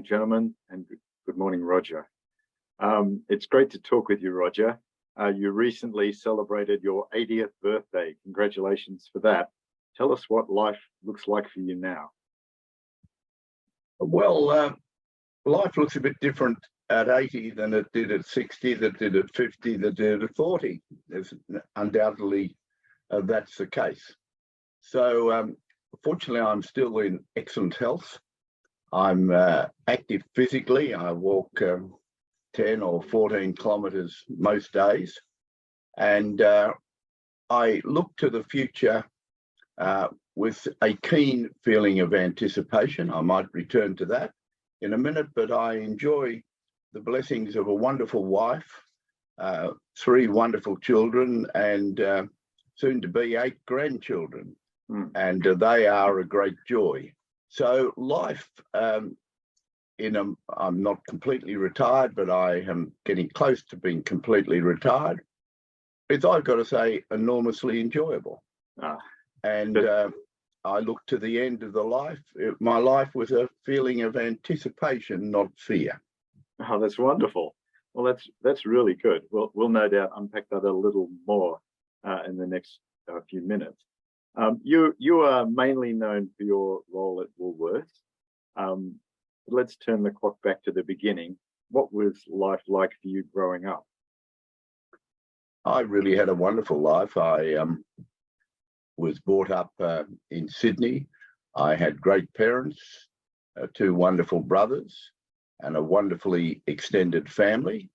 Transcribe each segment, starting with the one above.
morning, gentlemen, and good morning, Roger. It's great to talk with you, Roger. You recently celebrated your 80th birthday. Congratulations for that. Tell us what life looks like for you now. Well, life looks a bit different at 80 than it did at 60, that did at 50, that did at 40. There's undoubtedly that's the case. So fortunately, I'm still in excellent health. I'm active physically. I walk 10 or 14 kilometres most days. And I look to the future with a keen feeling of anticipation. I might return to that in a minute, but I enjoy the blessings of a wonderful wife, 3 wonderful children, and soon to be 8 grandchildren. And they are a great joy. So life, I'm not completely retired, but I am getting close to being completely retired. It's, I've got to say, enormously enjoyable. And I look to the end of my life with a feeling of anticipation, not fear. Oh, that's wonderful. Well, that's really good. We'll no doubt unpack that a little more in the next few minutes. You are mainly known for your role at Woolworths. Let's turn the clock back to the beginning. What was life like for you growing up? I really had a wonderful life. I was brought up in Sydney. I had great parents, 2 wonderful brothers, and a wonderfully extended family.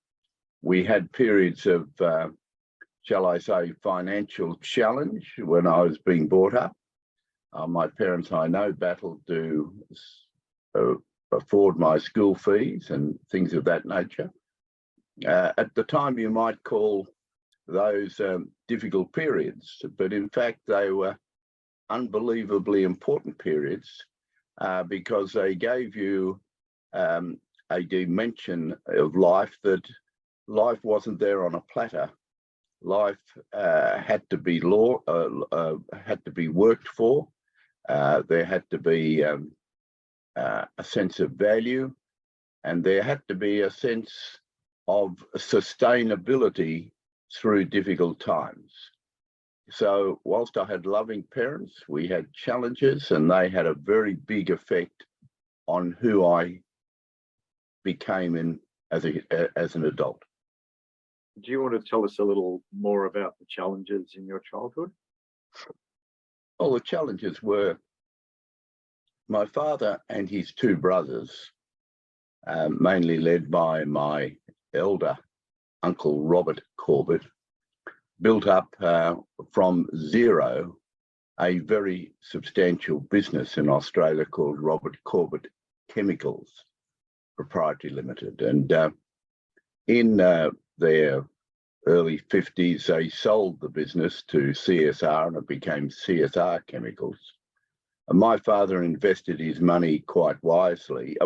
We had periods of shall I say, financial challenge when I was being brought up. My parents, I know, battled to afford my school fees and things of that nature. At the time, you might call those difficult periods, but in fact, they were unbelievably important periods because they gave you a dimension of life that life wasn't there on a platter. Life had to be worked for. There had to be a sense of value, and there had to be a sense of sustainability through difficult times. So whilst I had loving parents, we had challenges, and they had a very big effect on who I became as an adult. Do you want to tell us a little more about the challenges in your childhood? Well, the challenges were my father and his 2 brothers, mainly led by my elder uncle, Roger Corbett, built up from zero a very substantial business in Australia called Roger Corbett Chemicals Proprietary Limited. And in their early 50s, they sold the business to CSR, and it became CSR Chemicals. And my father invested his money quite widely,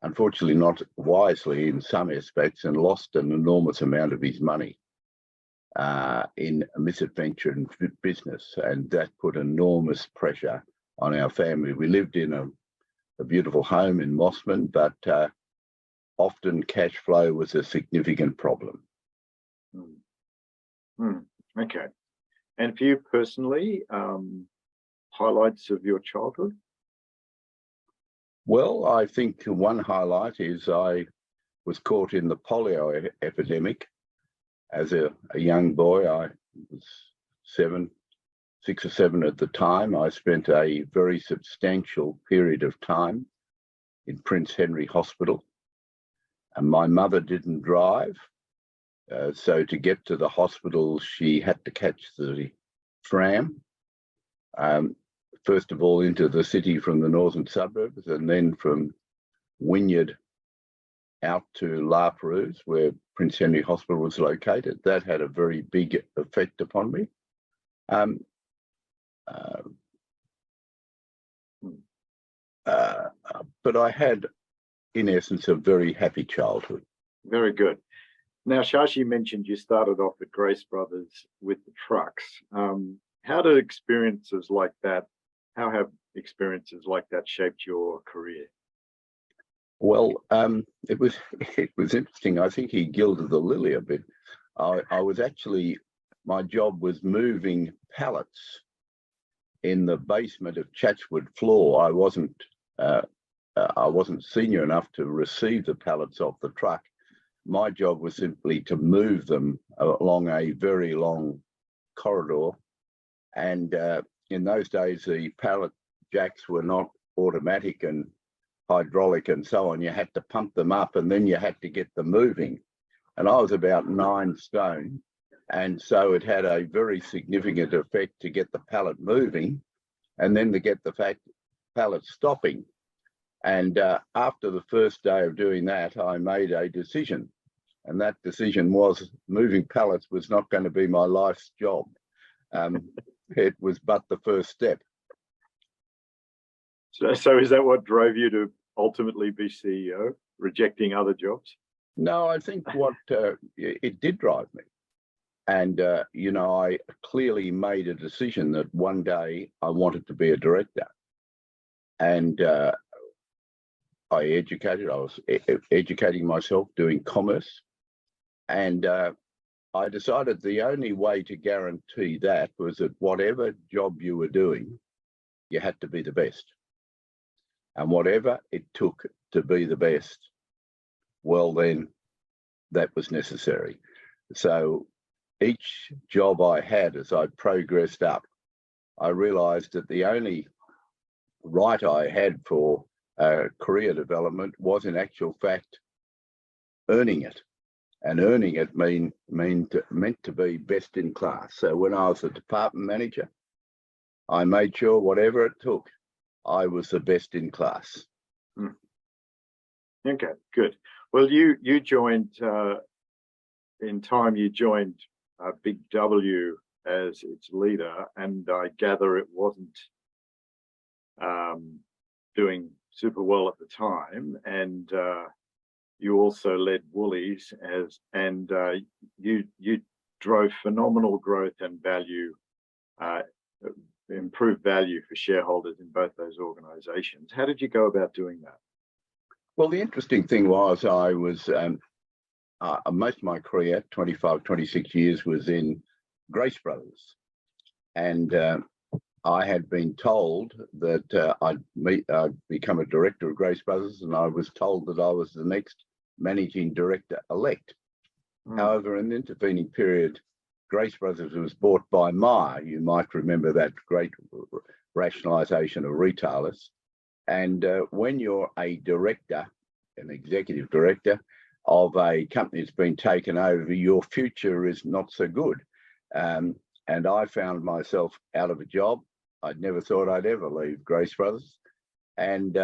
unfortunately not wisely in some aspects, and lost an enormous amount of his money in a misadventure in business, and that put enormous pressure on our family. We lived in a beautiful home in Mossman, but often cash flow was a significant problem. Okay. And for you personally, highlights of your childhood? Well, I think one highlight is I was caught in the polio epidemic. As a young boy, I was 6 or 7 at the time. I spent a very substantial period of time in Prince Henry Hospital. And my mother didn't drive, so to get to the hospital, she had to catch the tram, first of all into the city from the northern suburbs, and then from Wynyard out to La Perouse, where Prince Henry Hospital was located. That had a very big effect upon me. But I had, in essence, a very happy childhood. Very good. Now, Shashi mentioned you started off at Grace Brothers with the trucks. How have experiences like that shaped your career? Well, it was it was interesting. I think he gilded the lily a bit. I was actually, my job was moving pallets in the basement of Chatswood Floor. I wasn't senior enough to receive the pallets off the truck. My job was simply to move them along a very long corridor. And in those days, the pallet jacks were not automatic and hydraulic and so on. You had to pump them up and then you had to get them moving. And I was about 9 stone. And so it had a very significant effect to get the pallet moving and then to get the pallet stopping. And after the first day of doing that, I made a decision. And that decision was moving pallets was not going to be my life's job. It was but the first step. So is that what drove you to ultimately be CEO, rejecting other jobs? No, I think what it did drive me. And, you know, I clearly made a decision that one day I wanted to be a director. And I was educating myself, doing commerce. And I decided the only way to guarantee that was that whatever job you were doing, you had to be the best. And whatever it took to be the best, well, then that was necessary. So each job I had as I progressed up, I realized that the only right I had for career development was in actual fact earning it. And earning it meant to be best in class. So when I was a department manager, I made sure whatever it took, I was the best in class. Okay, good. Well, you joined in time. You joined Big W as its leader, and I gather it wasn't doing super well at the time. And you also led Woolies and you drove phenomenal growth and value, improved value for shareholders in both those organizations. How did you go about doing that? Well, the interesting thing was I was, most of my career, 25, 26 years, was in Grace Brothers. And I had been told that I'd become a director of Grace Brothers, and I was told that I was the next managing director-elect. However, in the intervening period, Grace Brothers was bought by Myer. You might remember that great rationalisation of retailers. And when you're a director, an executive director of a company that's been taken over, your future is not so good. And I found myself out of a job. I'd never thought I'd ever leave Grace Brothers. And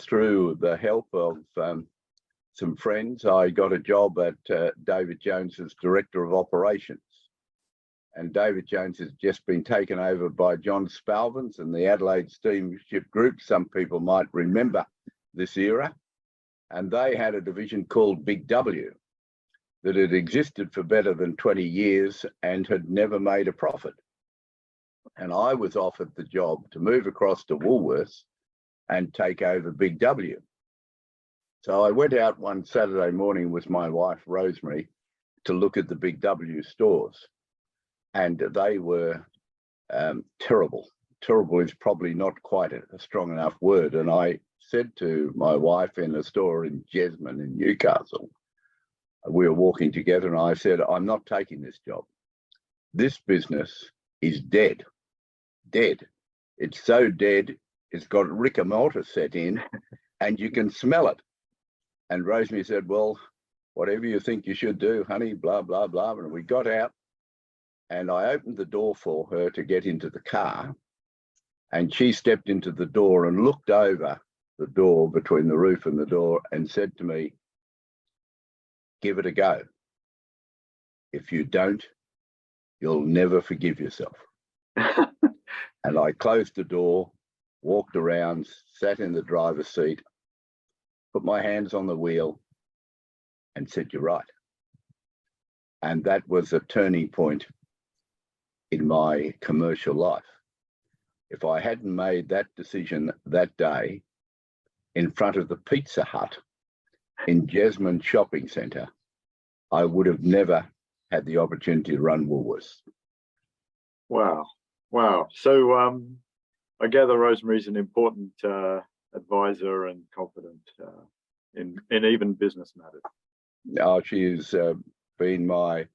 through the help of some friends, I got a job at David Jones as Director of Operations. And David Jones has just been taken over by John Spalvins and the Adelaide Steamship Group. Some people might remember this era. And they had a division called Big W that had existed for better than 20 years and had never made a profit. And I was offered the job to move across to Woolworths and take over Big W. So I went out one Saturday morning with my wife, Rosemary, to look at the Big W stores. And they were terrible. Terrible is probably not quite a strong enough word. And I said to my wife in a store in Jesmond in Newcastle, we were walking together, and I said, I'm not taking this job. This business is dead. Dead. It's so dead, it's got rigor mortis set in, and you can smell it. And Rosemary said, well, whatever you think you should do, honey, blah, blah, blah. And we got out, and I opened the door for her to get into the car. And she stepped into the door and looked over the door between the roof and the door and said to me, give it a go. If you don't, you'll never forgive yourself. And I closed the door, walked around, sat in the driver's seat, put my hands on the wheel and said, you're right. And that was a turning point in my commercial life. If I hadn't made that decision that day, in front of the Pizza Hut in Jasmine Shopping Centre, I would have never had the opportunity to run Woolworths. Wow. Wow. So I gather Rosemary's an important advisor and confidant in even business matters. She's been my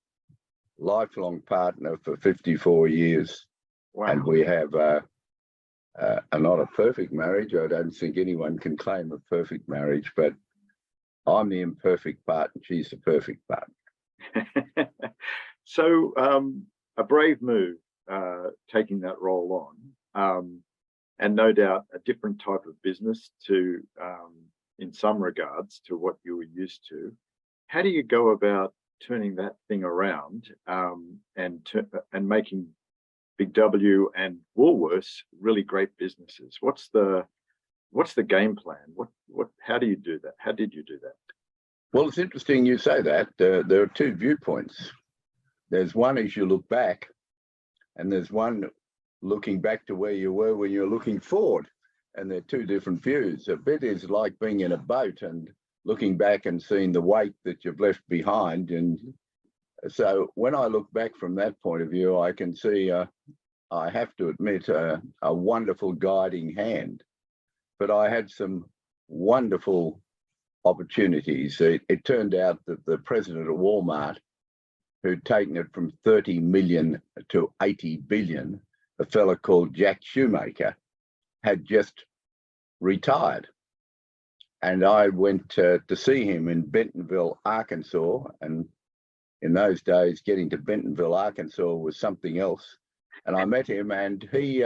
lifelong partner for 54 years. Wow. And we have not a perfect marriage. I don't think anyone can claim a perfect marriage, but I'm the imperfect part and she's the perfect part. So a brave move, taking that role on, and no doubt a different type of business to, in some regards, to what you were used to. How do you go about turning that thing around and making Big W and Woolworths really great businesses? What's the game plan? How do you do that? How did you do that? Well, it's interesting you say that. There are two viewpoints. There's one as you look back, and there's one looking back to where you were when you're looking forward. And they're two different views. A bit is like being in a boat and looking back and seeing the wake that you've left behind. And so when I look back from that point of view, I can see, I have to admit, a wonderful guiding hand. But I had some wonderful opportunities. It turned out that the president of Walmart, who'd taken it from 30 million to 80 billion, a fellow called Jack Shoemaker, had just retired. And I went to see him in Bentonville, Arkansas. And in those days, getting to Bentonville, Arkansas was something else. And I met him, and he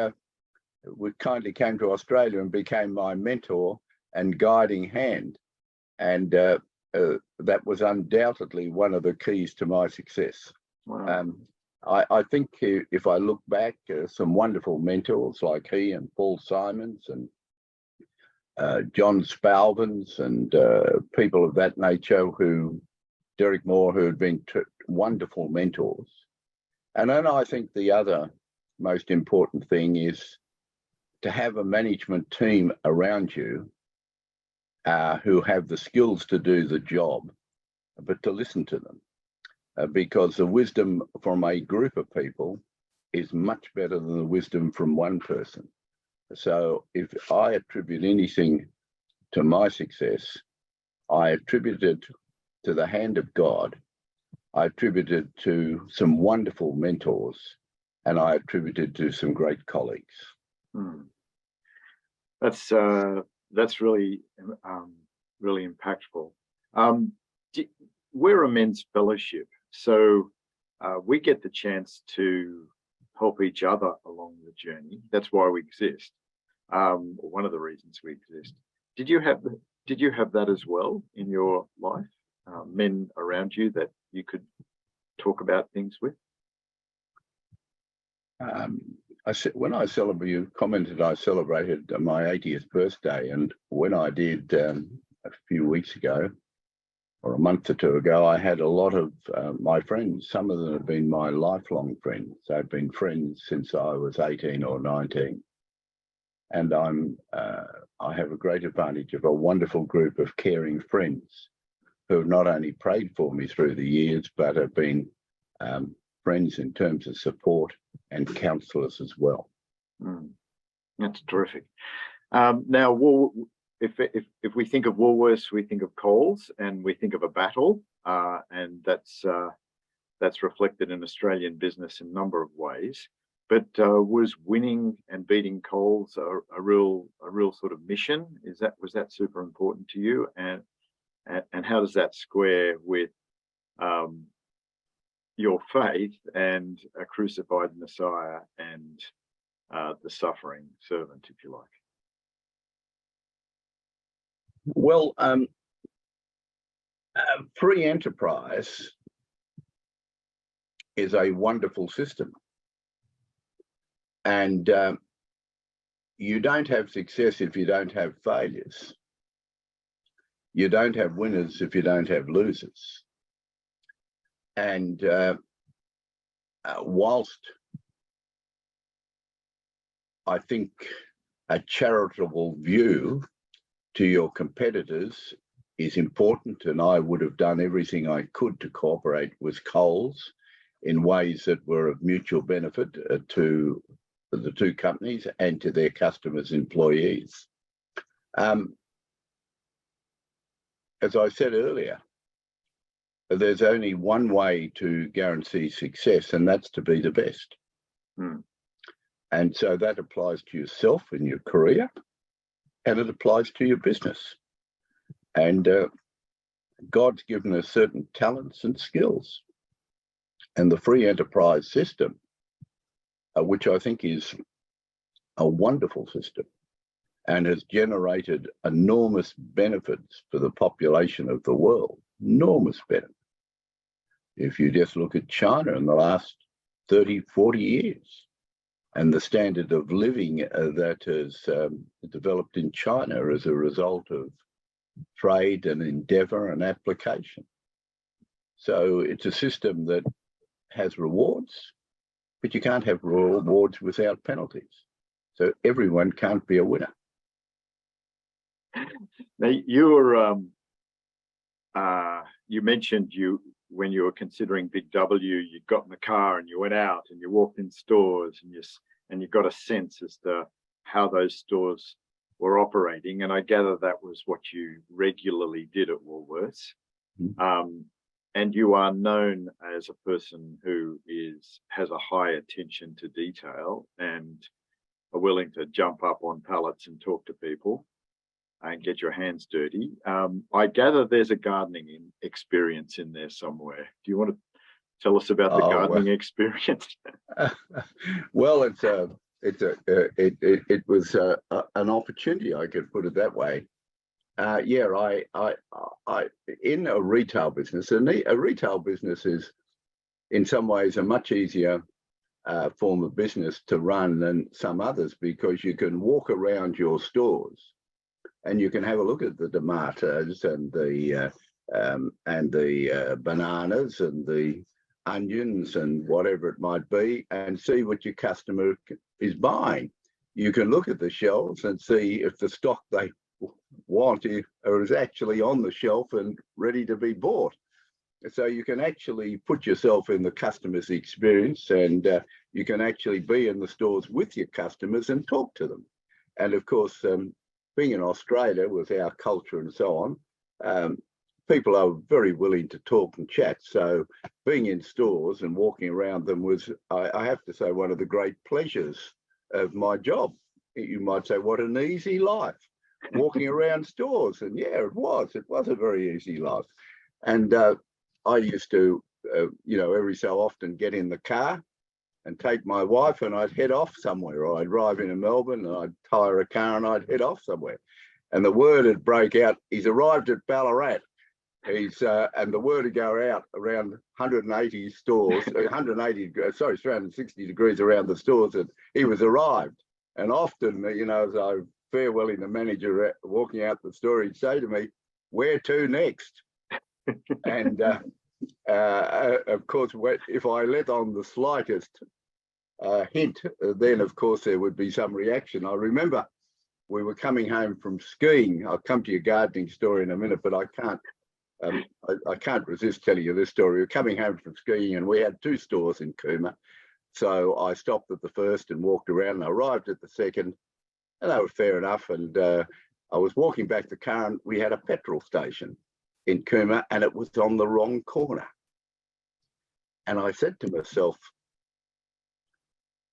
kindly came to Australia and became my mentor and guiding hand. And that was undoubtedly one of the keys to my success. Wow. I think if I look back, some wonderful mentors like he and Paul Simons and John Spalvins and people of that nature, Derek Moore, who had been wonderful mentors. And then I think the other most important thing is to have a management team around you who have the skills to do the job, but to listen to them. Because the wisdom from a group of people is much better than the wisdom from one person. So if I attribute anything to my success, I attribute it to the hand of God, I attribute it to some wonderful mentors, and I attribute it to some great colleagues. That's really really impactful. We're a men's fellowship, so we get the chance to help each other along the journey. That's why we exist. One of the reasons we exist. Did you have that as well in your life? Men around you that you could talk about things with? When I celebrated, you commented I celebrated my 80th birthday, and when I did a few weeks ago, or a month or two ago, I had a lot of my friends. Some of them have been my lifelong friends. They've been friends since I was 18 or 19. And I have a great advantage of a wonderful group of caring friends who have not only prayed for me through the years, but have been friends in terms of support and counsellors as well. That's terrific. Now, if we think of Woolworths, we think of Coles, and we think of a battle, and that's reflected in Australian business in a number of ways. But was winning and beating Coles a real sort of mission? Was that super important to you? And how does that square with your faith and a crucified Messiah and the suffering servant, if you like? Well, free enterprise is a wonderful system. And you don't have success if you don't have failures. You don't have winners if you don't have losers. And whilst I think a charitable view to your competitors is important, and I would have done everything I could to cooperate with Coles in ways that were of mutual benefit to the two companies and to their customers' employees. As I said earlier, there's only one way to guarantee success, and that's to be the best. And so that applies to yourself in your career, and it applies to your business. And God's given us certain talents and skills. And the free enterprise system, which I think is a wonderful system and has generated enormous benefits for the population of the world, enormous benefits. If you just look at China in the last 30, 40 years, and the standard of living that has developed in China as a result of trade and endeavour and application. So it's a system that has rewards, but you can't have rewards without penalties. So everyone can't be a winner. Now, you mentioned when you were considering Big W, you got in the car and you went out and you walked in stores and you got a sense as to how those stores were operating. And I gather that was what you regularly did at Woolworths. And you are known as a person who has a high attention to detail and are willing to jump up on pallets and talk to people and get your hands dirty. I gather there's a gardening experience in there somewhere. Do you want to tell us about the gardening experience? Well, it was an opportunity, I could put it that way. I in a retail business, and a retail business is in some ways a much easier form of business to run than some others, because you can walk around your stores and you can have a look at the tomatoes and the bananas and the onions and whatever it might be, and see what your customer is buying. You can look at the shelves and see if the stock they want is actually on the shelf and ready to be bought. So you can actually put yourself in the customer's experience, and you can actually be in the stores with your customers and talk to them. And of course, being in Australia with our culture and so on, people are very willing to talk and chat. So being in stores and walking around them was, I have to say, one of the great pleasures of my job. You might say, what an easy life, walking around stores. And yeah, it was a very easy life. And I used to, every so often get in the car and take my wife and I'd head off somewhere. Or I'd drive into Melbourne and I'd hire a car and I'd head off somewhere. And the word would break out, he's arrived at Ballarat. And the word would go out around 180 stores, 360 degrees around the stores, that he was arrived. And often, as I farewelling the manager walking out the store, he'd say to me, where to next? And of course, if I let on the slightest hint, then of course there would be some reaction. I remember we were coming home from skiing. I'll come to your gardening story in a minute, but I can't resist telling you this story. We were coming home from skiing and we had two stores in Cooma. So I stopped at the first and walked around, and I arrived at the second, and they were fair enough. And I was walking back to the car, and we had a petrol station in Cooma, and it was on the wrong corner. And I said to myself,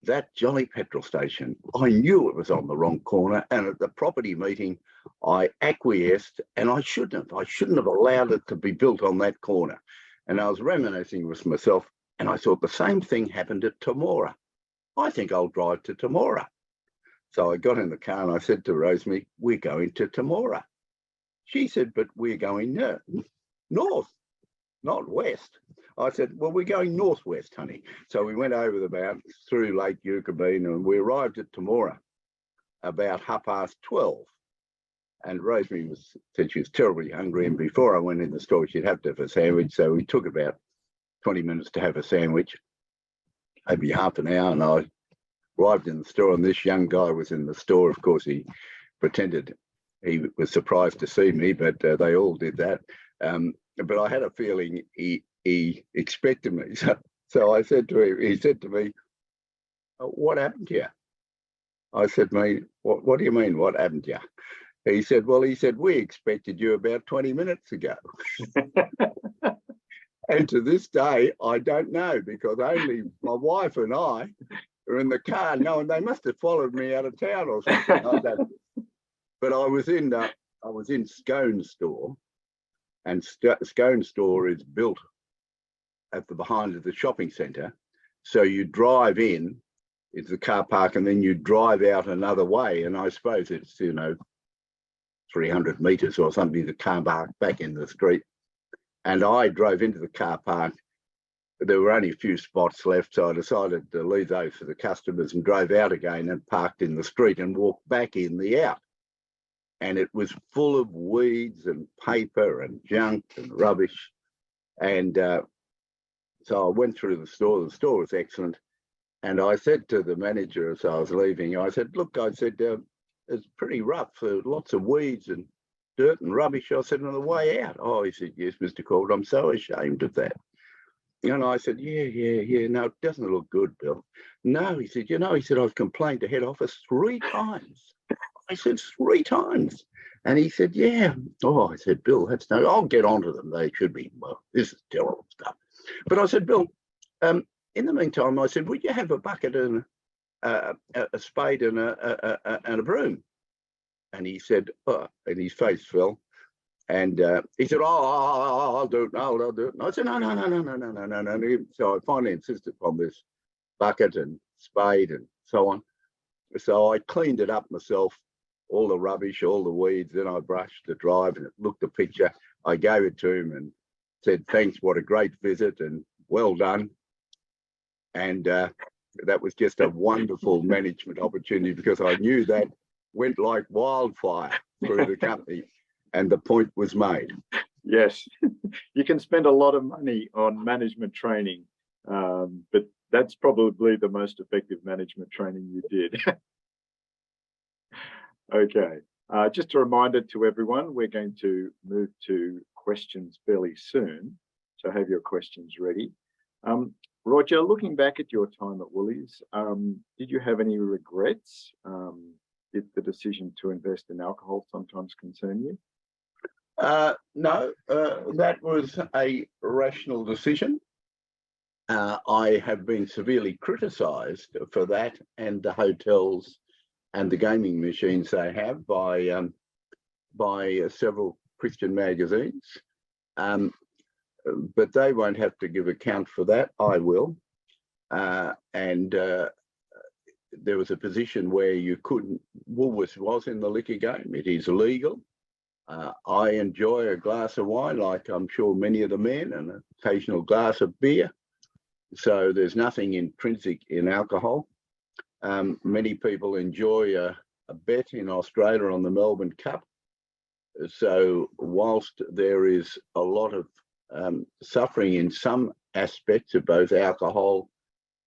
that jolly petrol station, I knew it was on the wrong corner. And at the property meeting, I acquiesced, and I shouldn't have allowed it to be built on that corner. And I was reminiscing with myself, and I thought the same thing happened at Temora. I think I'll drive to Temora. So I got in the car and I said to Rosemary, we're going to Temora. She said, but we're going north, not west. I said, well, we're going northwest, honey. So we went over the mountains through Lake Yucabine, and we arrived at Temora about 12:30. And Rosemary said she was terribly hungry, and before I went in the store, she'd have to have a sandwich. So we took about 20 minutes to have a sandwich, maybe half an hour, and I arrived in the store, and this young guy was in the store. Of course, he pretended he was surprised to see me, but they all did that. But I had a feeling he expected me. So I said to him, he said to me, "What happened to you?" I said, "Mate, what do you mean, what happened to you?" He said, "Well," he said, "we expected you about 20 minutes ago." And to this day, I don't know, because only my wife and I were in the car. No, and they must have followed me out of town or something like that. But I was in Scone Store, and Scone Store is built at the behind of the shopping centre. So you drive in, it's the car park, and then you drive out another way. And I suppose it's, 300 metres or something, the car park back in the street. And I drove into the car park. There were only a few spots left, so I decided to leave those for the customers and drove out again and parked in the street and walked back in the out. And it was full of weeds and paper and junk and rubbish. And so I went through the store. The store was excellent. And I said to the manager as I was leaving, I said, "Look," I said, "it's pretty rough. Lots of weeds and dirt and rubbish." I said, "On the way out." "Oh," he said, "Yes, Mr. Corbett, I'm so ashamed of that." And I said, yeah. "No, it doesn't look good, Bill." "No," he said, he said, "I've complained to head office 3 times. I said, 3 times. And he said, "Yeah." "Oh," I said, "Bill, that's no, I'll get onto them. They should be, well, this is terrible stuff." But I said, "Bill, in the meantime," I said, "would you have a bucket and a spade and a broom?" And he said, "Oh," and his face fell. And he said, "Oh, I'll do it. No, I'll do it." And I said, "No." So I finally insisted upon this bucket and spade and so on. So I cleaned it up myself, all the rubbish, all the weeds. Then I brushed the drive and looked the picture. I gave it to him and said, "Thanks, what a great visit and well done." And that was just a wonderful management opportunity, because I knew that went like wildfire through the company, and the point was made. Yes, you can spend a lot of money on management training, but that's probably the most effective management training you did. Okay, just a reminder to everyone, we're going to move to questions fairly soon, so have your questions ready. Roger, looking back at your time at Woolies, did you have any regrets? Did the decision to invest in alcohol sometimes concern you? No, that was a rational decision. I have been severely criticised for that, and the hotels and the gaming machines they have by several Christian magazines. But they won't have to give account for that. I will. And there was a position where you couldn't. Woolworths was in the liquor game. It is legal. I enjoy a glass of wine, like I'm sure many of the men, and an occasional glass of beer. So there's nothing intrinsic in alcohol. Many people enjoy a bet in Australia on the Melbourne Cup. So whilst there is a lot of suffering in some aspects of both alcohol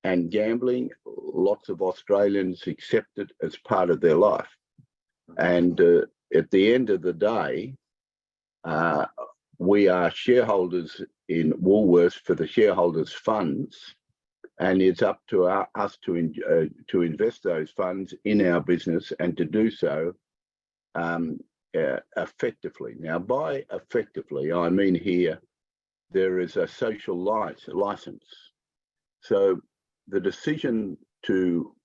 and gambling, lots of Australians accept it as part of their life. And at the end of the day, we are shareholders in Woolworths for the shareholders' funds, and it's up to us to invest those funds in our business, and to do so effectively. Now, by effectively, I mean here there is a social license. So the decision to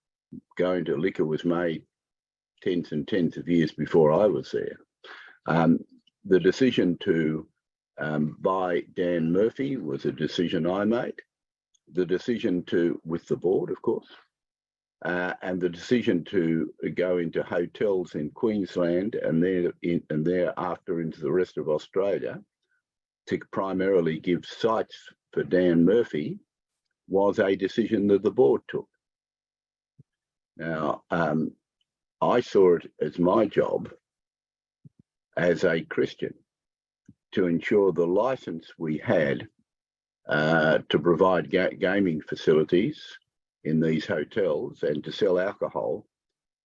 go into liquor was made tens and tens of years before I was there. The decision to buy Dan Murphy was a decision I made. The decision to, with the board, of course, and the decision to go into hotels in Queensland and thereafter into the rest of Australia to primarily give sites for Dan Murphy was a decision that the board took. Now, I saw it as my job as a Christian to ensure the license we had to provide gaming facilities in these hotels and to sell alcohol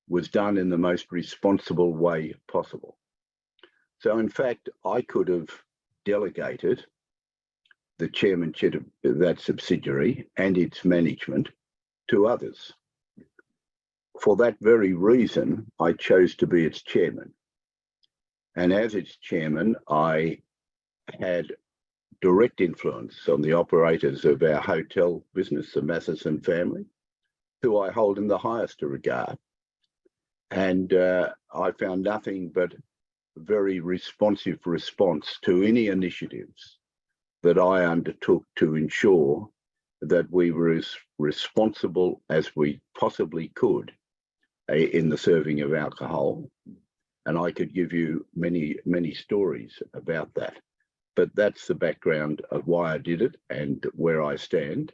was done in the most responsible way possible. So in fact, I could have delegated the chairmanship of that subsidiary and its management to others. For that very reason, I chose to be its chairman. And as its chairman, I had direct influence on the operators of our hotel business, the Matheson family, who I hold in the highest regard. And I found nothing but very responsive response to any initiatives that I undertook to ensure that we were as responsible as we possibly could in the serving of alcohol. And I could give you many, many stories about that. But that's the background of why I did it and where I stand.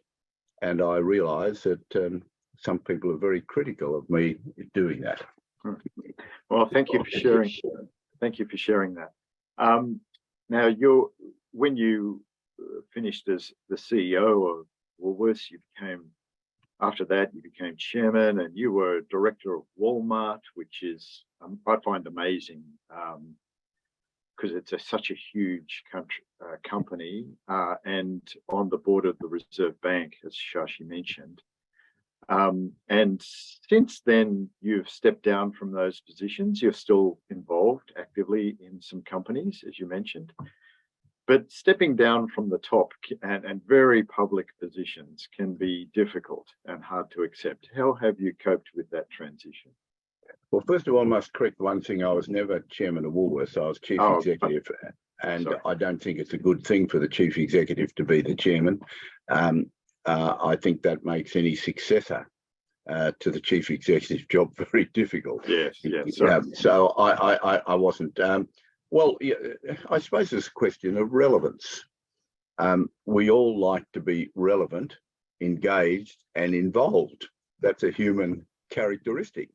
And I realise that some people are very critical of me doing that. Well, thank you for sharing. Thank you for sharing that. Now, when you finished as the CEO of Woolworths, after that, you became chairman, and you were director of Walmart, which is, I find amazing, because it's such a huge company, and on the board of the Reserve Bank, as Shashi mentioned. And since then, you've stepped down from those positions. You're still involved actively in some companies, as you mentioned, but stepping down from the top and very public positions can be difficult and hard to accept. How have you coped with that transition? Well, first of all, I must correct one thing. I was never chairman of Woolworths. I was chief executive, and I don't think it's a good thing for the chief executive to be the chairman. I think that makes any successor to the chief executive job very difficult. Yes. So I wasn't. Well, yeah, I suppose it's a question of relevance. We all like to be relevant, engaged, and involved. That's a human characteristic.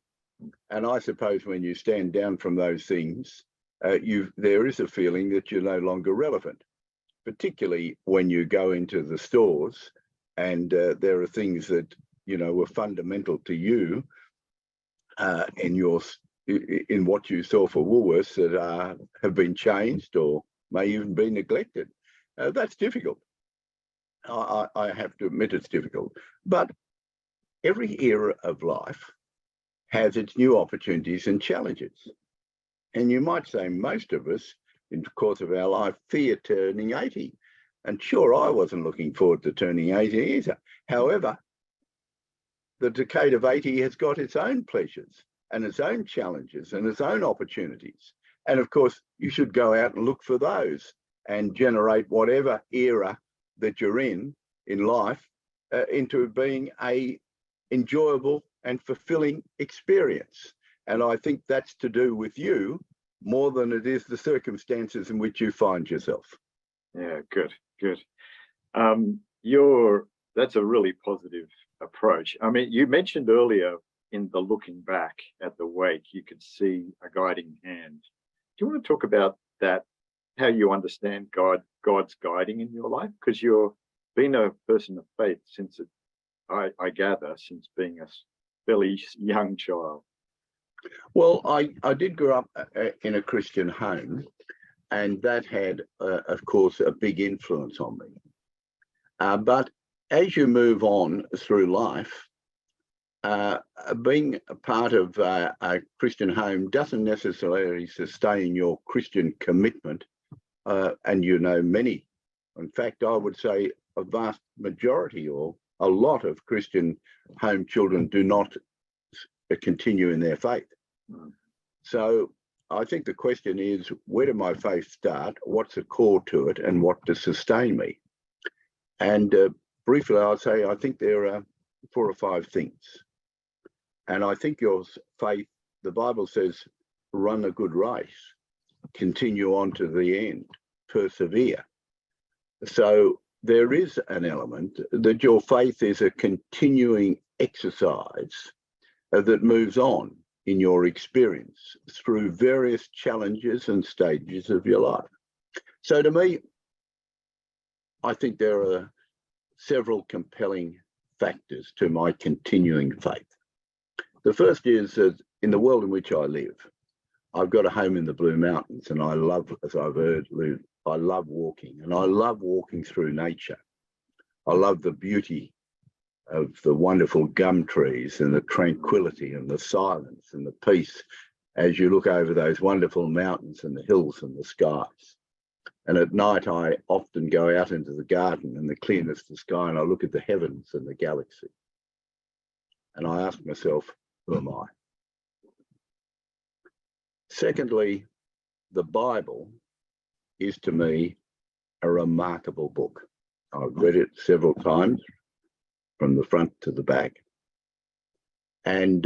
And I suppose when you stand down from those things, there is a feeling that you're no longer relevant, particularly when you go into the stores and there are things that were fundamental to you in what you saw for Woolworths that have been changed or may even be neglected. That's difficult. I have to admit it's difficult. But every era of life has its new opportunities and challenges. And you might say most of us, in the course of our life, fear turning 80. And sure, I wasn't looking forward to turning 80 either. However, the decade of 80 has got its own pleasures and its own challenges and its own opportunities. And of course, you should go out and look for those and generate whatever era that you're in life into being a enjoyable and fulfilling experience. And I think that's to do with you more than it is the circumstances in which you find yourself. Yeah, good. That's a really positive approach. I mean, you mentioned earlier in the looking back at the wake, you could see a guiding hand. Do you want to talk about that, how you understand God's guiding in your life? Because you've been a person of faith since I gather, since being a fairly young child. Well, I did grow up in a Christian home, and that had, of course, a big influence on me. But as you move on through life, being a part of a Christian home doesn't necessarily sustain your Christian commitment. And many, in fact, I would say a vast majority or a lot of Christian home children do not continue in their faith. So I think the question is, where did my faith start? What's the core to it, and what does sustain me? And briefly, I'll say I think there are 4 or 5 things. And I think your faith, the Bible says, run a good race, continue on to the end, persevere. So there is an element that your faith is a continuing exercise that moves on in your experience through various challenges and stages of your life. So to me, I think there are several compelling factors to my continuing faith. The first is that in the world in which I live, I've got a home in the Blue Mountains, and I love, as I've heard, I love walking, and I love walking through nature. I love the beauty of the wonderful gum trees and the tranquility and the silence and the peace as you look over those wonderful mountains and the hills and the skies. And at night, I often go out into the garden and the clearness of the sky, and I look at the heavens and the galaxy. And I ask myself, who am I? Secondly, the Bible is to me a remarkable book. I've read it several times from the front to the back. And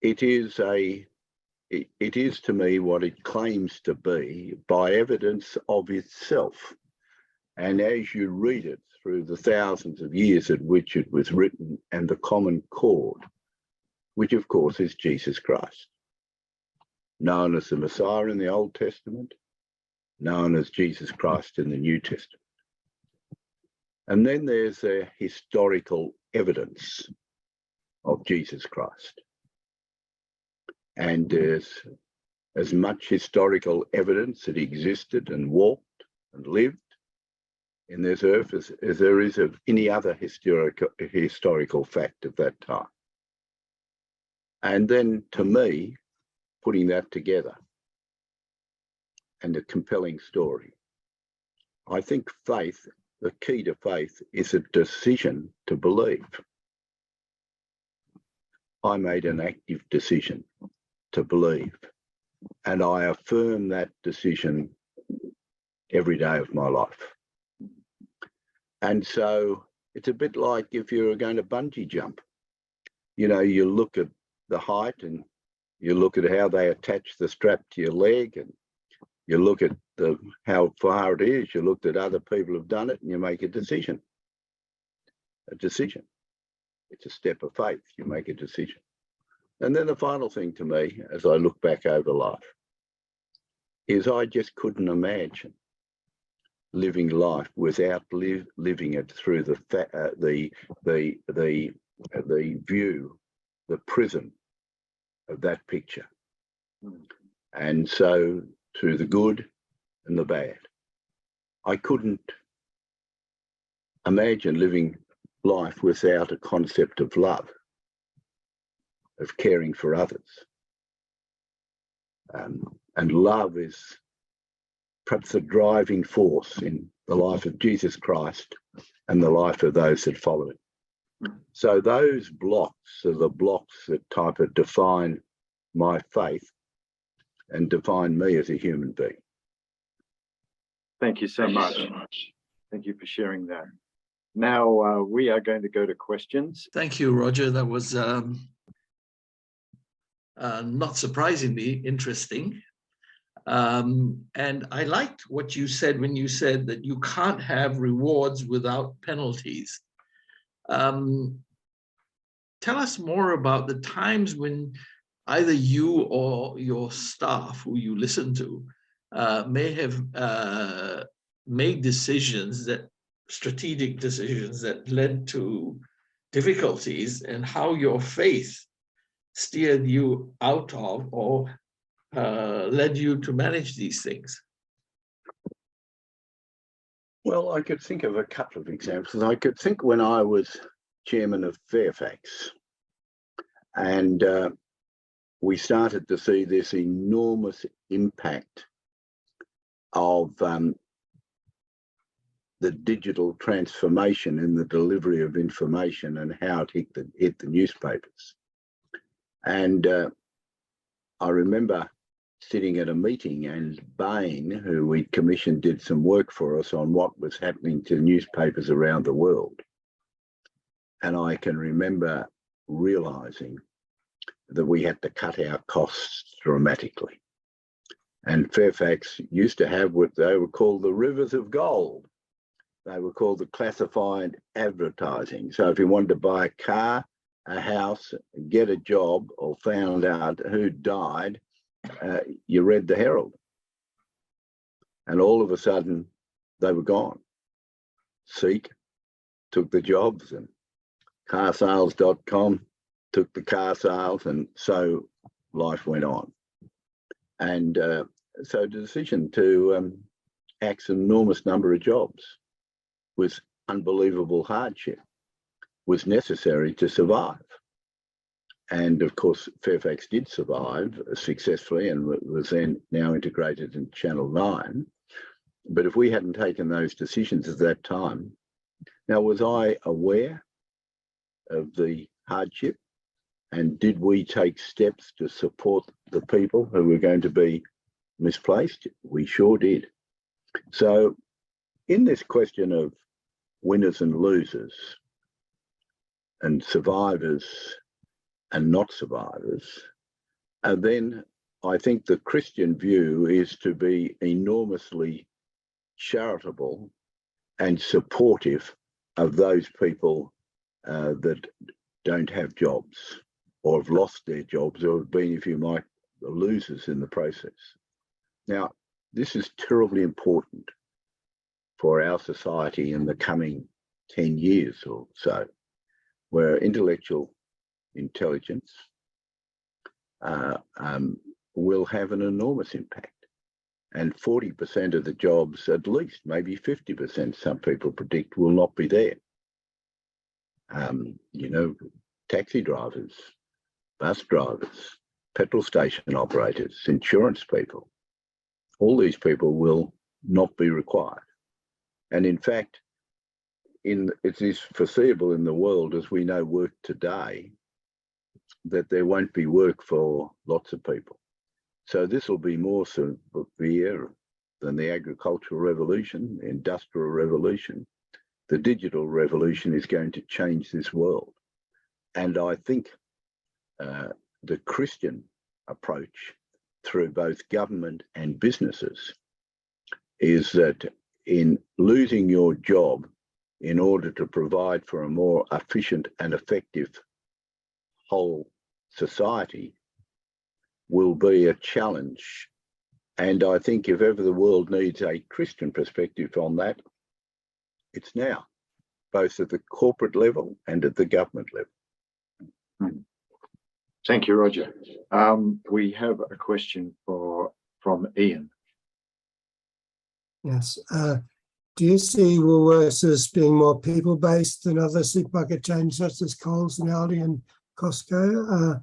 it is to me what it claims to be by evidence of itself. And as you read it through the thousands of years at which it was written and the common chord, which of course is Jesus Christ, known as the Messiah in the Old Testament, known as Jesus Christ in the New Testament. And then there's a historical evidence of Jesus Christ. And there's as much historical evidence that existed and walked and lived in this earth as there is of any other historical fact of that time. And then, to me, putting that together and a compelling story, I think faith, the key to faith, is a decision to believe. I made an active decision to believe, and I affirm that decision every day of my life. And so it's a bit like if you're going to bungee jump. You know, you look at the height and you look at how they attach the strap to your leg, and you look at how far it is, you looked at other people who've done it, and you make a decision. A decision. It's a step of faith. You make a decision. And then the final thing to me, as I look back over life, is I just couldn't imagine living life without living it through the view, the prism of that picture. And so through the good and the bad. I couldn't imagine living life without a concept of love, of caring for others. And love is perhaps the driving force in the life of Jesus Christ and the life of those that follow him. So those blocks are the blocks that type of define my faith and define me as a human being. Thank you so much. Thank you for sharing that. Now we are going to go to questions. Thank you, Roger. That was not surprisingly interesting. And I liked what you said when you said that you can't have rewards without penalties. Tell us more about the times when either you or your staff who you listen to may have made decisions, strategic decisions that led to difficulties, and how your faith steered you out of or led you to manage these things. Well, I could think of a couple of examples. I could think when I was chairman of Fairfax, and we started to see this enormous impact of the digital transformation in the delivery of information and how it hit the newspapers. And I remember sitting at a meeting, and Bain, who we'd commissioned, did some work for us on what was happening to newspapers around the world. And I can remember realising that we had to cut our costs dramatically. And Fairfax used to have what they were called the rivers of gold. They were called the classified advertising. So if you wanted to buy a car, a house, get a job, or found out who died, you read the Herald. And all of a sudden, they were gone. Seek took the jobs, and carsales.com took the car sales. And so life went on. And so the decision to axe an enormous number of jobs with unbelievable hardship was necessary to survive. And of course, Fairfax did survive successfully and was then now integrated in Channel 9. But if we hadn't taken those decisions at that time, now was I aware of the hardship? And did we take steps to support the people who were going to be misplaced? We sure did. So in this question of winners and losers and survivors and not survivors, and then I think the Christian view is to be enormously charitable and supportive of those people that don't have jobs or have lost their jobs or have been, if you like, the losers in the process. Now, this is terribly important for our society in the coming 10 years or so, where intellectual intelligence will have an enormous impact. And 40% of the jobs, at least, maybe 50%, some people predict, will not be there. You know, taxi drivers, bus drivers, petrol station operators, insurance people, all these people will not be required. And in fact, it is foreseeable in the world, as we know work today, that there won't be work for lots of people. So this will be more severe than the agricultural revolution, the industrial revolution. The digital revolution is going to change this world. And I think the Christian approach through both government and businesses is that in losing your job in order to provide for a more efficient and effective whole society will be a challenge. And I think if ever the world needs a Christian perspective on that, it's now, both at the corporate level and at the government level. Thank you, Roger. We have a question from Ian. Yes. Do you see Woolworths as being more people-based than other supermarket chains such as Coles and Aldi and Costco?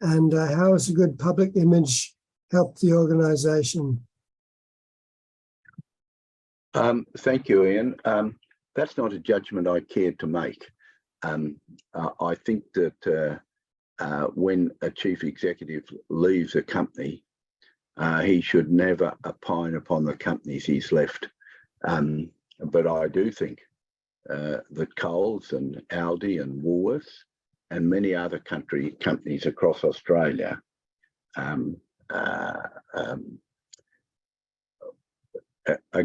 And how has a good public image helped the organisation? Thank you, Ian. That's not a judgment I care to make. I think that when a chief executive leaves a company, he should never opine upon the companies he's left. But I do think that Coles and Aldi and Woolworths and many other companies across Australia are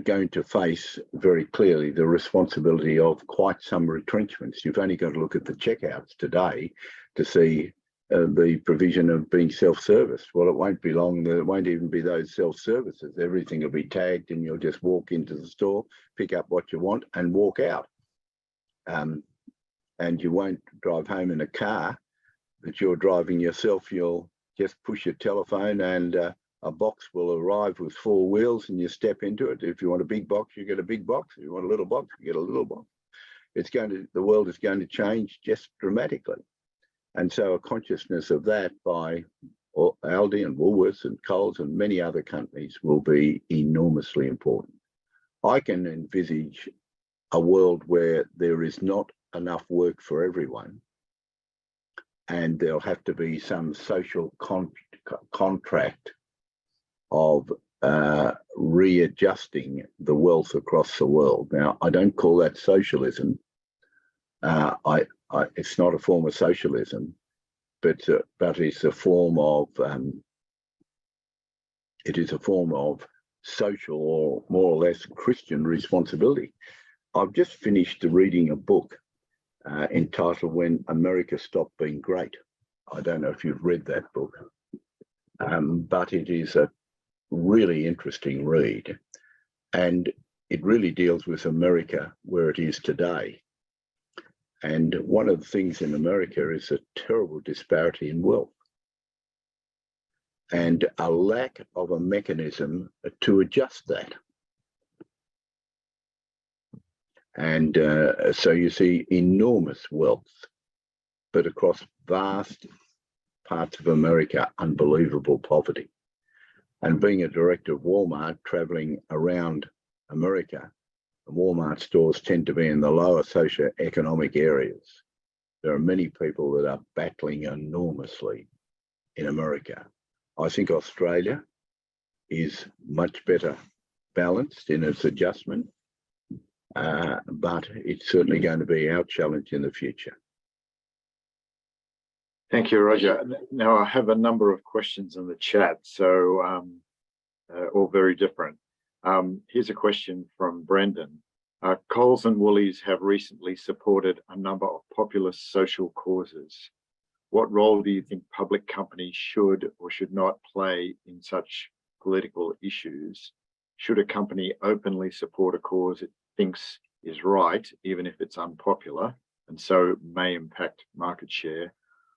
going to face very clearly the responsibility of quite some retrenchments. You've only got to look at the checkouts today to see the provision of being self-service. Well, it won't be long, there won't even be those self-services. Everything will be tagged and you'll just walk into the store, pick up what you want and walk out. And you won't drive home in a car that you're driving yourself. You'll just push your telephone and a box will arrive with 4 wheels and you step into it. If you want a big box, you get a big box. If you want a little box, you get a little box. The world is going to change just dramatically. And so a consciousness of that by Aldi and Woolworths and Coles and many other companies will be enormously important. I can envisage a world where there is not enough work for everyone and there'll have to be some social contract of readjusting the wealth across the world. Now, I don't call that socialism. It's not a form of socialism, but it's a form of social or more or less Christian responsibility. I've just finished reading a book entitled "When America Stopped Being Great." I don't know if you've read that book, but it is a really interesting read, and it really deals with America where it is today. And one of the things in America is a terrible disparity in wealth. and a lack of a mechanism to adjust that. And so you see enormous wealth, but across vast parts of America, unbelievable poverty. And being a director of Walmart, traveling around America, Walmart stores tend to be in the lower socioeconomic areas. There are many people that are battling enormously in America. I think Australia is much better balanced in its adjustment, but it's certainly going to be our challenge in the future. Thank you, Roger. Now I have a number of questions in the chat, so all very different. Here's a question from Brendan. Coles and Woolies have recently supported a number of populist social causes. What role do you think public companies should or should not play in such political issues? Should a company openly support a cause it thinks is right, even if it's unpopular, and so may impact market share?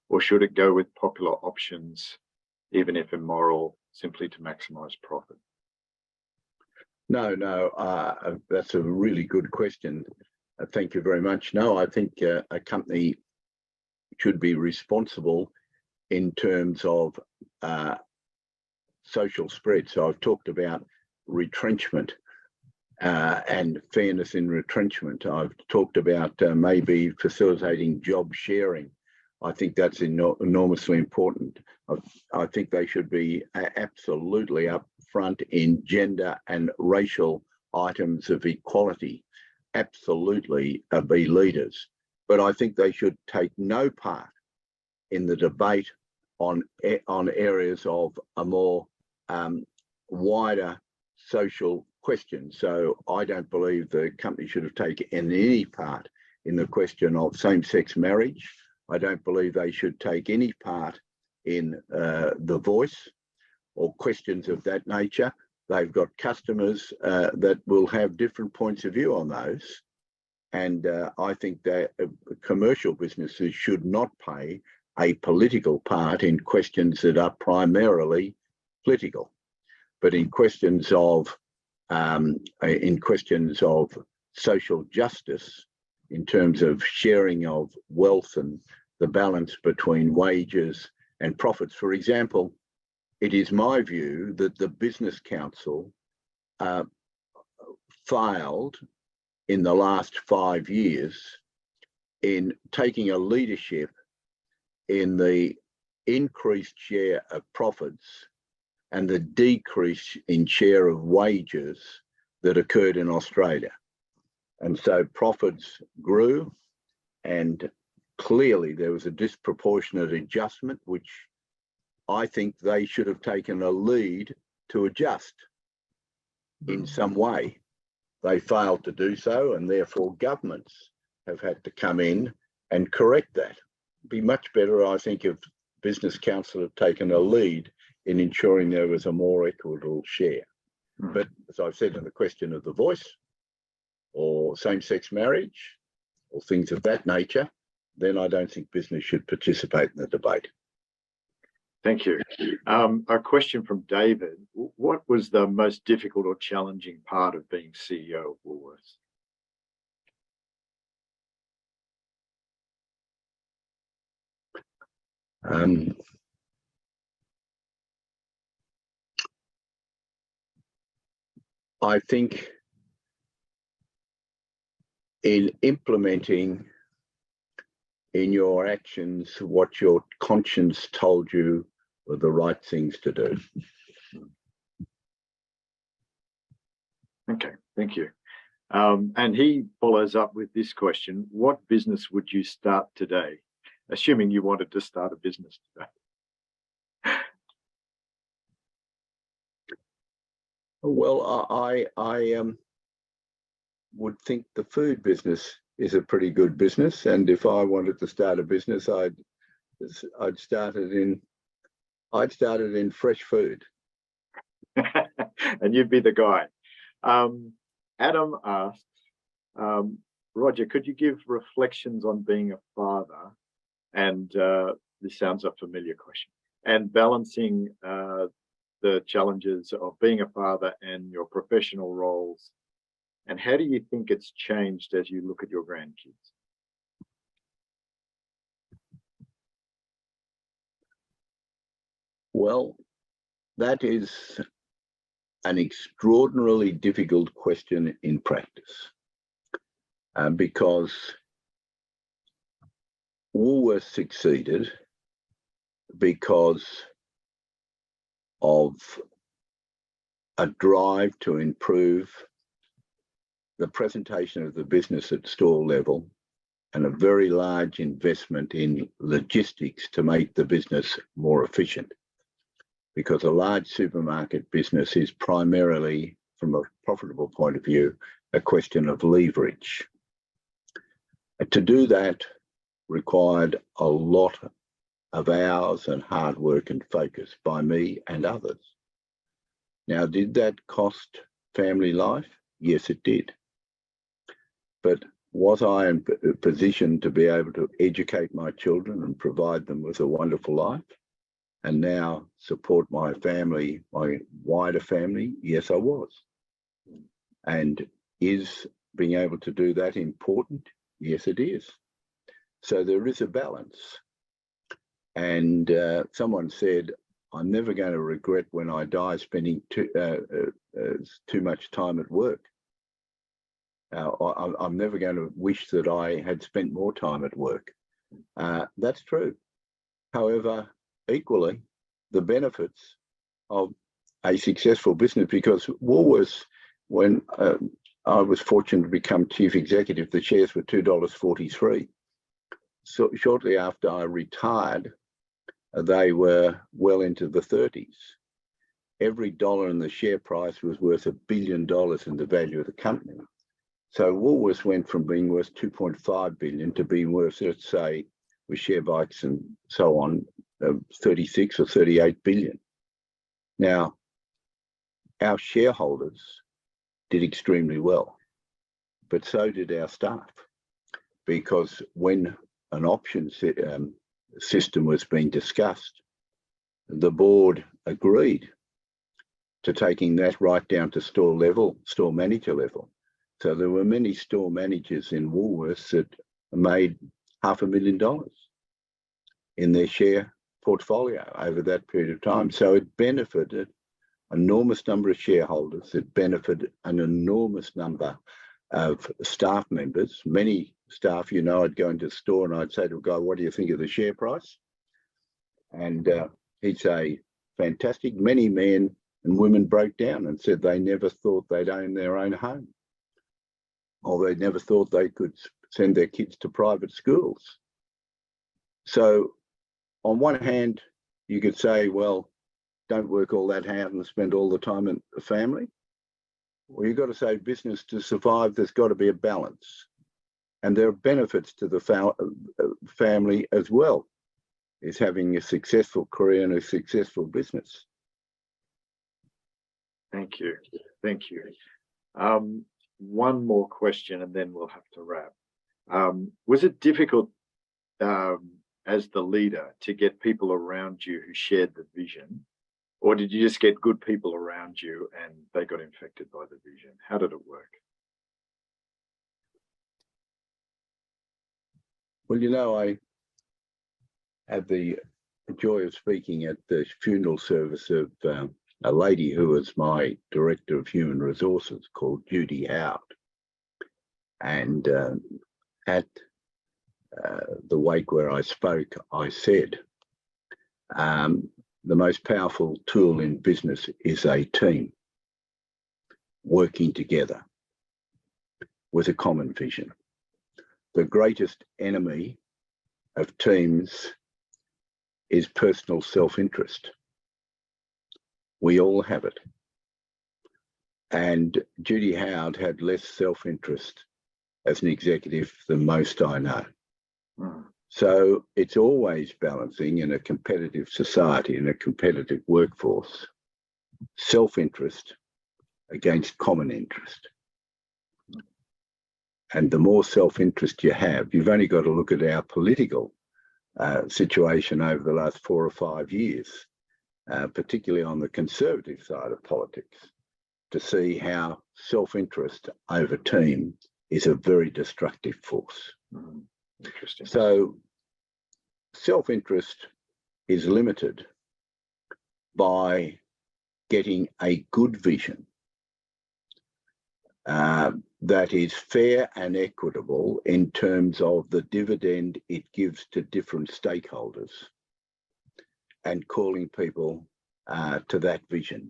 Or should it go with popular options, even if immoral, simply to maximize profit? No, that's a really good question. Thank you very much. No, I think a company should be responsible in terms of social spread. So I've talked about retrenchment and fairness in retrenchment. I've talked about maybe facilitating job sharing. I think that's enormously important. I think they should be absolutely up front in gender and racial items of equality, absolutely be leaders. But I think they should take no part in the debate on areas of a more wider social question. So I don't believe the company should have taken any part in the question of same-sex marriage. I don't believe they should take any part in the voice or questions of that nature. They've got customers that will have different points of view on those. And I think that commercial businesses should not play a political part in questions that are primarily political, but in questions of social justice, in terms of sharing of wealth and the balance between wages and profits. For example, it is my view that the Business Council failed in the last 5 years in taking a leadership in the increased share of profits and the decrease in share of wages that occurred in Australia. And so profits grew, and clearly there was a disproportionate adjustment, which I think they should have taken a lead to adjust in some way. They failed to do so, and therefore governments have had to come in and correct that. It'd be much better, I think, if Business Council had taken a lead in ensuring there was a more equitable share. But as I've said in the question of the voice, or same-sex marriage, or things of that nature, then I don't think business should participate in the debate. Thank you. A question from David. What was the most difficult or challenging part of being CEO of Woolworths? I think in implementing in your actions what your conscience told you were the right things to do. Okay, thank you. And he follows up with this question: what business would you start today? Assuming you wanted to start a business today. Well, I would think the food business is a pretty good business, and if I wanted to start a business, I'd start it in fresh food. And you'd be the guy. Adam asks, Roger, could you give reflections on being a father? And this sounds a familiar question. and balancing the challenges of being a father and your professional roles. And how do you think it's changed as you look at your grandkids? Well, that is an extraordinarily difficult question in practice, because Woolworths succeeded because of a drive to improve the presentation of the business at store level and a very large investment in logistics to make the business more efficient. Because a large supermarket business is primarily, from a profitable point of view, a question of leverage. To do that required a lot of hours and hard work and focus by me and others. Now, did that cost family life? Yes, it did. But was I in a position to be able to educate my children and provide them with a wonderful life? And now support my family, my wider family? Yes, I was. And is being able to do that important? Yes, it is. So there is a balance. And someone said, I'm never going to regret when I die spending too much time at work. I'm never going to wish that I had spent more time at work. That's true. However, equally, the benefits of a successful business, because Woolworths, when I was fortunate to become chief executive, the shares were $2.43. So shortly after I retired, they were well into the 30s. Every dollar in the share price was worth $1 billion in the value of the company. So Woolworths went from being worth 2.5 billion to being worth, let's say, with share buybacks and so on, 36 or 38 billion. Now, our shareholders did extremely well, but so did our staff, because when an option system was being discussed, the board agreed to taking that right down to store level, store manager level. So there were many store managers in Woolworths that made $500,000 in their share portfolio over that period of time. So it benefited an enormous number of shareholders. It benefited an enormous number of staff members. Many staff, you know, I'd go into the store and I'd say to a guy, what do you think of the share price? And he'd say, fantastic. Many men and women broke down and said they never thought they'd own their own home, or they never thought they could send their kids to private schools. So on one hand, you could say, well, don't work all that hard and spend all the time in the family. Well, you've got to say business to survive, there's got to be a balance. And there are benefits to the family as well, is having a successful career and a successful business. Thank you. Thank you. One more question and then we'll have to wrap. Was it difficult as the leader to get people around you who shared the vision, or did you just get good people around you and they got infected by the vision? How did it work? Well, you know, I had the joy of speaking at the funeral service of a lady who was my director of human resources called Judy Howard. And at the wake where I spoke, I said, the most powerful tool in business is a team working together with a common vision. The greatest enemy of teams is personal self-interest. We all have it. And Judy Howard had less self-interest as an executive than most I know. So it's always balancing in a competitive society, in a competitive workforce, self-interest against common interest. And the more self-interest you have, you've only got to look at our political situation over the last 4 or 5 years, particularly on the conservative side of politics, to see how self-interest over team is a very destructive force. Interesting. So self-interest is limited by getting a good vision that is fair and equitable in terms of the dividend it gives to different stakeholders, and calling people to that vision.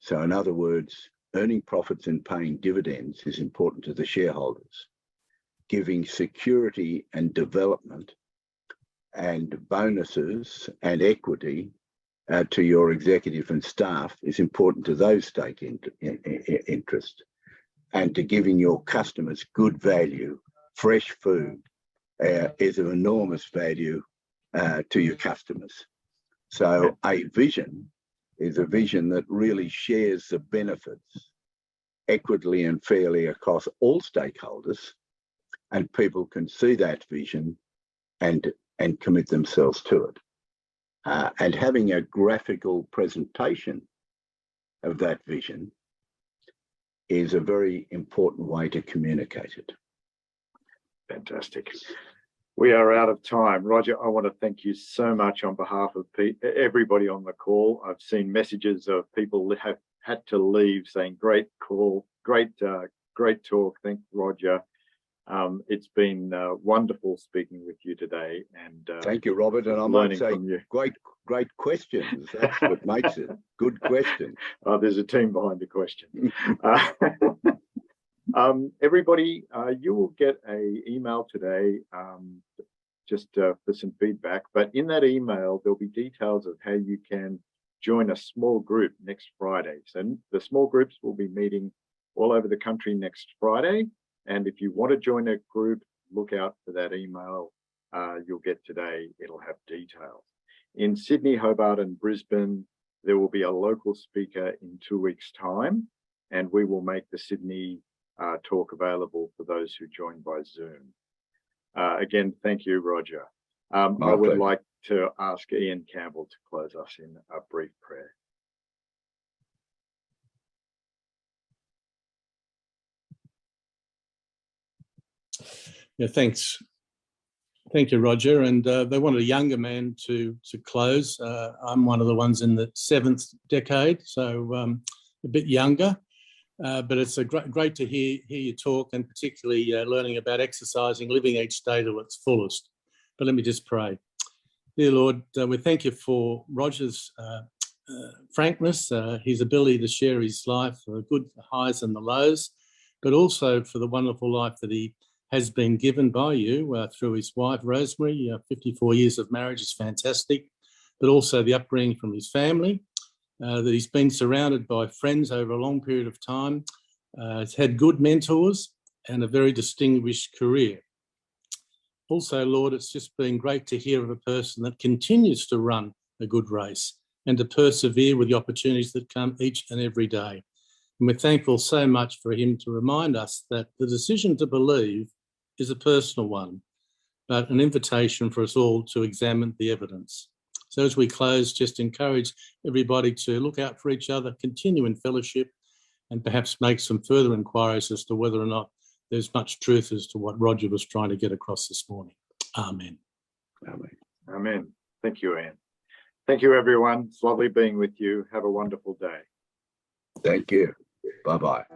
So in other words, earning profits and paying dividends is important to the shareholders. Giving security and development and bonuses and equity to your executive and staff is important to those stake interests. And to giving your customers good value, fresh food, is of enormous value to your customers. So a vision is a vision that really shares the benefits equitably and fairly across all stakeholders, and people can see that vision and commit themselves to it. And having a graphical presentation of that vision is a very important way to communicate it. Fantastic. We are out of time. Roger, I want to thank you so much on behalf of everybody on the call. I've seen messages of people that have had to leave saying, great call, great talk. Thank Roger. It's been wonderful speaking with you today. And thank you, Robert. And I might say, great questions. That's what makes it. Good question. There's a team behind the question. Everybody, you will get an email today just for some feedback. But in that email, there'll be details of how you can join a small group next Friday. So the small groups will be meeting all over the country next Friday. And if you want to join a group, look out for that email you'll get today. It'll have details. In Sydney, Hobart and Brisbane, there will be a local speaker in 2 weeks' time, and we will make the Sydney talk available for those who join by Zoom. Again, thank you, Roger. I would like to ask Ian Campbell to close us in a brief prayer. Yeah, thanks. Thank you, Roger. And they wanted a younger man to close. I'm one of the ones in the 7th decade, so a bit younger. But it's great to hear you talk, and particularly learning about exercising, living each day to its fullest. But let me just pray. Dear Lord, we thank you for Roger's frankness, his ability to share his life, the good highs and the lows, but also for the wonderful life that he has been given by you through his wife, Rosemary. 54 years of marriage is fantastic, but also the upbringing from his family, that he's been surrounded by friends over a long period of time. He's had good mentors and a very distinguished career. Also, Lord, it's just been great to hear of a person that continues to run a good race and to persevere with the opportunities that come each and every day. And we're thankful so much for him to remind us that the decision to believe is a personal one, but an invitation for us all to examine the evidence. So as we close, just encourage everybody to look out for each other, continue in fellowship, and perhaps make some further inquiries as to whether or not there's much truth as to what Roger was trying to get across this morning. Amen. Amen. Amen. Thank you, Ian. Thank you, everyone. It's lovely being with you. Have a wonderful day. Thank you. Bye-bye.